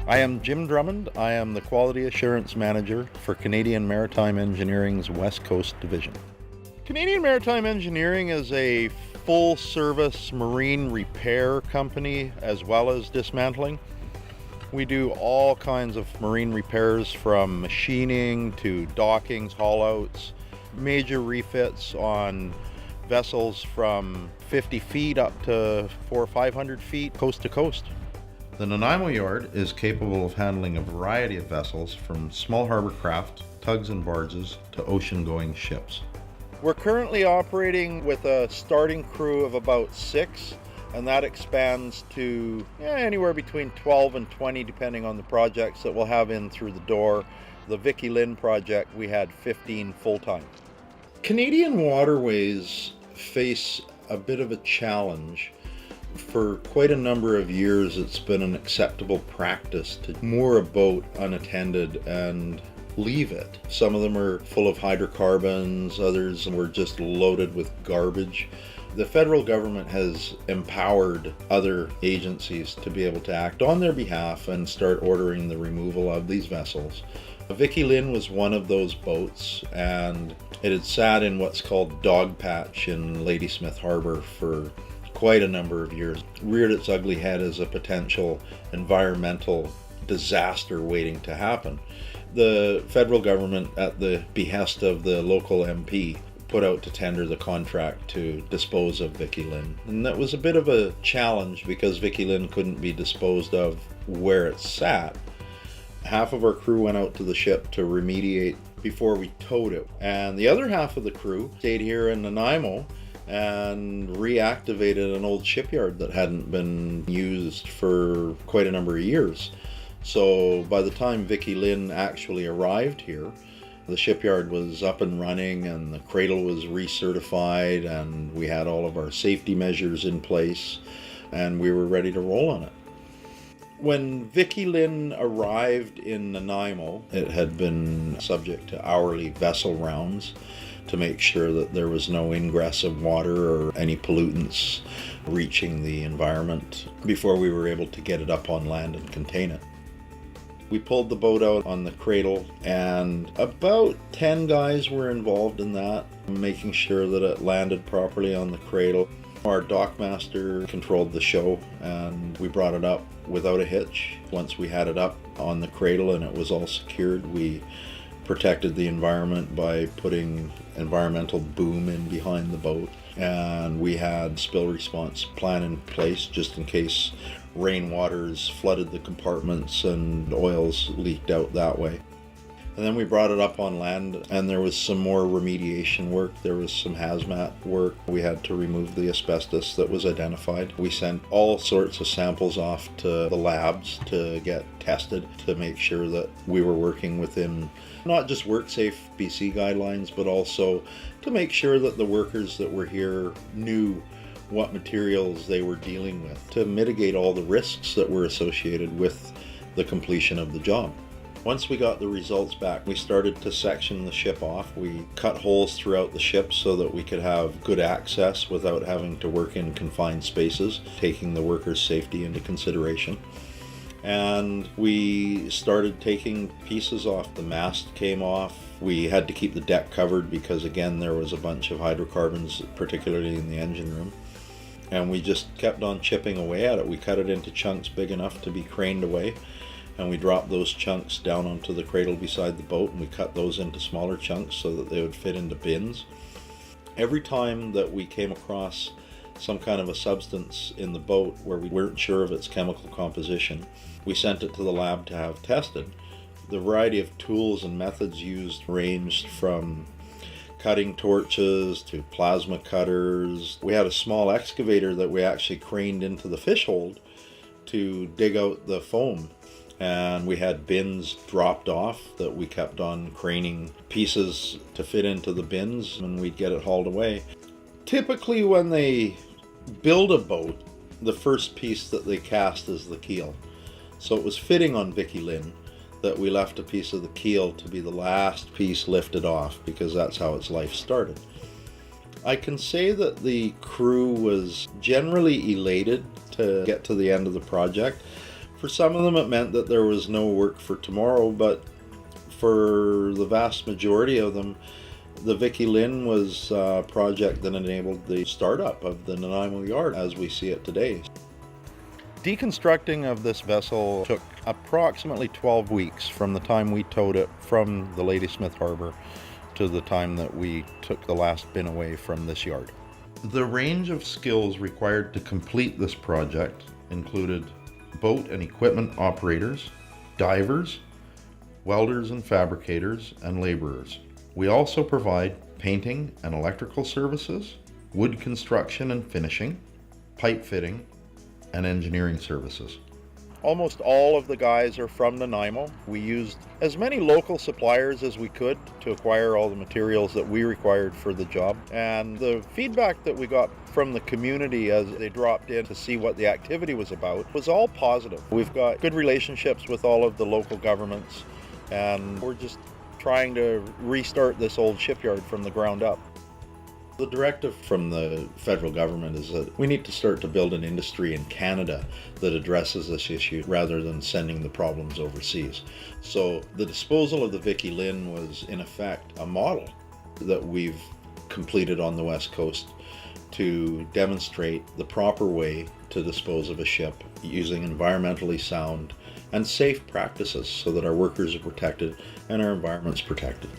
I am Jim Drummond. I am the Quality Assurance Manager for Canadian Maritime Engineering's West Coast Division. Canadian Maritime Engineering is a full-service marine repair company as well as dismantling. We do all kinds of marine repairs from machining to dockings, haul-outs, major refits on vessels from 50 feet up to 400 or 500 feet coast to coast. The Nanaimo Yard is capable of handling a variety of vessels from small harbor craft, tugs and barges to ocean-going ships. We're currently operating with a starting crew of about 6, and that expands to anywhere between 12 and 20 depending on the projects that we'll have in through the door. The Vicky Lynn project, we had 15 full-time. Canadian waterways face a bit of a challenge. For quite a number of years, it's been an acceptable practice to moor a boat unattended and leave it. Some of them are full of hydrocarbons, others were just loaded with garbage. The federal government has empowered other agencies to be able to act on their behalf and start ordering the removal of these vessels. Vicky Lynn was one of those boats, and it had sat in what's called Dog Patch in Ladysmith Harbor for quite a number of years. Reared its ugly head as a potential environmental disaster waiting to happen. The federal government, at the behest of the local MP, put out to tender the contract to dispose of Vicky Lynn. And that was a bit of a challenge because Vicky Lynn couldn't be disposed of where it sat. Half of our crew went out to the ship to remediate before we towed it. And the other half of the crew stayed here in Nanaimo and reactivated an old shipyard that hadn't been used for quite a number of years. So by the time Vicky Lynn actually arrived here, the shipyard was up and running and the cradle was recertified and we had all of our safety measures in place and we were ready to roll on it. When Vicky Lynn arrived in Nanaimo, it had been subject to hourly vessel rounds to make sure that there was no ingress of water or any pollutants reaching the environment before we were able to get it up on land and contain it. We pulled the boat out on the cradle and about 10 guys were involved in that, making sure that it landed properly on the cradle. Our dockmaster controlled the show and we brought it up without a hitch. Once we had it up on the cradle and it was all secured, we protected the environment by putting environmental boom in behind the boat, and we had spill response plan in place just in case rainwaters flooded the compartments and oils leaked out that way. And then we brought it up on land and there was some more remediation work. There was some hazmat work. We had to remove the asbestos that was identified. We sent all sorts of samples off to the labs to get tested to make sure that we were working within not just WorkSafe BC guidelines, but also to make sure that the workers that were here knew what materials they were dealing with to mitigate all the risks that were associated with the completion of the job. Once we got the results back, we started to section the ship off. We cut holes throughout the ship so that we could have good access without having to work in confined spaces, taking the workers' safety into consideration. And we started taking pieces off. The mast came off. We had to keep the deck covered because, again, there was a bunch of hydrocarbons, particularly in the engine room. And we just kept on chipping away at it. We cut it into chunks big enough to be craned away. And we dropped those chunks down onto the cradle beside the boat and we cut those into smaller chunks so that they would fit into bins. Every time that we came across some kind of a substance in the boat where we weren't sure of its chemical composition, we sent it to the lab to have tested. The variety of tools and methods used ranged from cutting torches to plasma cutters. We had a small excavator that we actually craned into the fish hold to dig out the foam. And we had bins dropped off that we kept on craning pieces to fit into the bins and we'd get it hauled away. Typically when they build a boat, the first piece that they cast is the keel. So it was fitting on Vicky Lynn that we left a piece of the keel to be the last piece lifted off because that's how its life started. I can say that the crew was generally elated to get to the end of the project, For some of them, it meant that there was no work for tomorrow, but for the vast majority of them, the Vicky Lynn was a project that enabled the startup of the Nanaimo yard as we see it today. Deconstructing of this vessel took approximately 12 weeks from the time we towed it from the Ladysmith Harbor to the time that we took the last bin away from this yard. The range of skills required to complete this project included boat and equipment operators, divers, welders and fabricators, and laborers. We also provide painting and electrical services, wood construction and finishing, pipe fitting, and engineering services. Almost all of the guys are from Nanaimo. We used as many local suppliers as we could to acquire all the materials that we required for the job. And the feedback that we got from the community as they dropped in to see what the activity was about was all positive. We've got good relationships with all of the local governments, and we're just trying to restart this old shipyard from the ground up. The directive from the federal government is that we need to start to build an industry in Canada that addresses this issue rather than sending the problems overseas. So the disposal of the Vicky Lynn was in effect a model that we've completed on the West Coast to demonstrate the proper way to dispose of a ship using environmentally sound and safe practices so that our workers are protected and our environment's protected.